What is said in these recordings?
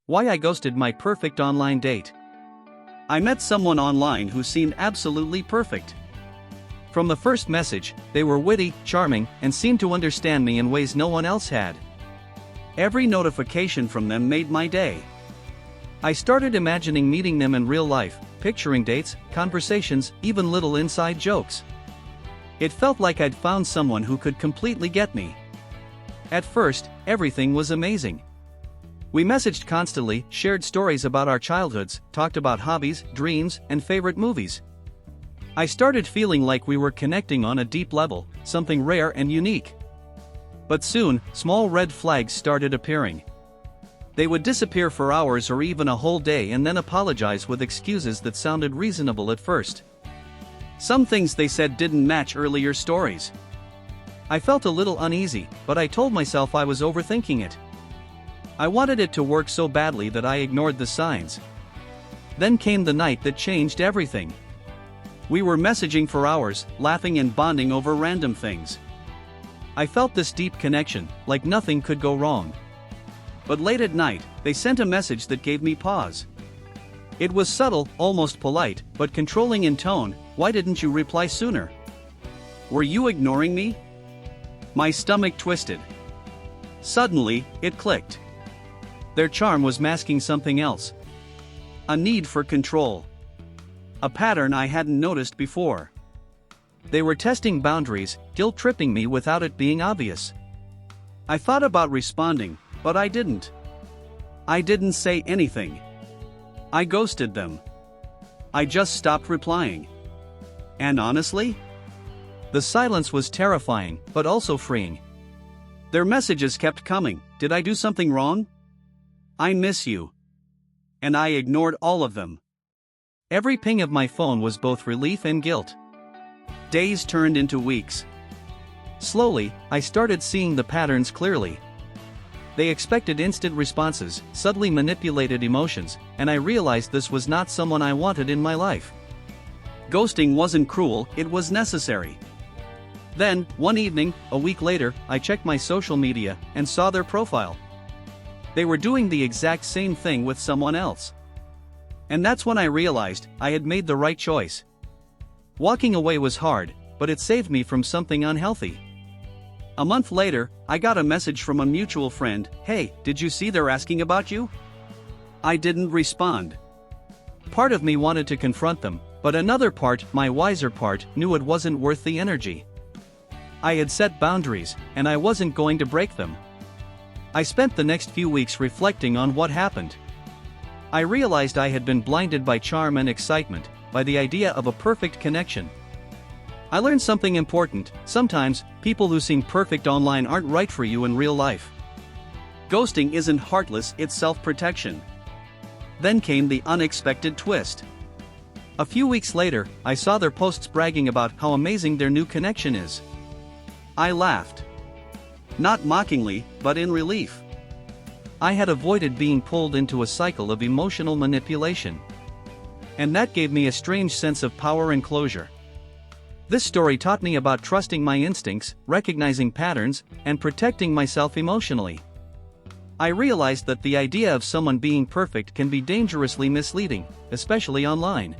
Why I ghosted my perfect online date. I met someone online who seemed absolutely perfect. From the first message, they were witty, charming, and seemed to understand me in ways no one else had. Every notification from them made my day. I started imagining meeting them in real life, picturing dates, conversations, even little inside jokes. It felt like I'd found someone who could completely get me. At first, everything was amazing. We messaged constantly, shared stories about our childhoods, talked about hobbies, dreams, and favorite movies. I started feeling like we were connecting on a deep level, something rare and unique. But soon, small red flags started appearing. They would disappear for hours or even a whole day and then apologize with excuses that sounded reasonable at first. Some things they said didn't match earlier stories. I felt a little uneasy, but I told myself I was overthinking it. I wanted it to work so badly that I ignored the signs. Then came the night that changed everything. We were messaging for hours, laughing and bonding over random things. I felt this deep connection, like nothing could go wrong. But late at night, they sent a message that gave me pause. It was subtle, almost polite, but controlling in tone. Why didn't you reply sooner? Were you ignoring me? My stomach twisted. Suddenly, it clicked. Their charm was masking something else. A need for control. A pattern I hadn't noticed before. They were testing boundaries, guilt-tripping me without it being obvious. I thought about responding, but I didn't. I didn't say anything. I ghosted them. I just stopped replying. And honestly, the silence was terrifying, but also freeing. Their messages kept coming. Did I do something wrong? I miss you. And I ignored all of them. Every ping of my phone was both relief and guilt. Days turned into weeks. Slowly, I started seeing the patterns clearly. They expected instant responses, subtly manipulated emotions, and I realized this was not someone I wanted in my life. Ghosting wasn't cruel, it was necessary. Then, one evening, a week later, I checked my social media and saw their profile. They were doing the exact same thing with someone else. And that's when I realized I had made the right choice. Walking away was hard, but it saved me from something unhealthy. A month later, I got a message from a mutual friend. Hey, did you see they're asking about you? I didn't respond. Part of me wanted to confront them, but another part, my wiser part, knew it wasn't worth the energy. I had set boundaries, and I wasn't going to break them. I spent the next few weeks reflecting on what happened. I realized I had been blinded by charm and excitement, by the idea of a perfect connection. I learned something important. Sometimes, people who seem perfect online aren't right for you in real life. Ghosting isn't heartless, it's self-protection. Then came the unexpected twist. A few weeks later, I saw their posts bragging about how amazing their new connection is. I laughed. Not mockingly, but in relief. I had avoided being pulled into a cycle of emotional manipulation. And that gave me a strange sense of power and closure. This story taught me about trusting my instincts, recognizing patterns, and protecting myself emotionally. I realized that the idea of someone being perfect can be dangerously misleading, especially online.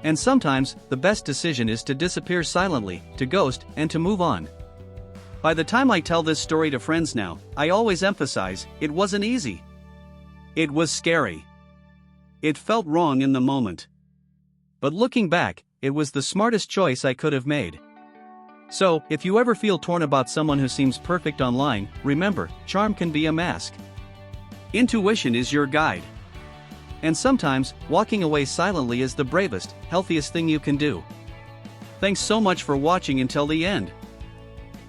And sometimes, the best decision is to disappear silently, to ghost, and to move on. By the time I tell this story to friends now, I always emphasize, it wasn't easy. It was scary. It felt wrong in the moment. But looking back, it was the smartest choice I could have made. So, if you ever feel torn about someone who seems perfect online, remember, charm can be a mask. Intuition is your guide. And sometimes, walking away silently is the bravest, healthiest thing you can do. Thanks so much for watching until the end.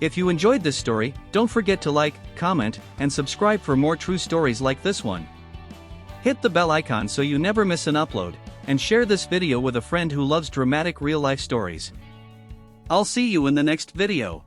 If you enjoyed this story, don't forget to like, comment, and subscribe for more true stories like this one. Hit the bell icon so you never miss an upload, and share this video with a friend who loves dramatic real-life stories. I'll see you in the next video.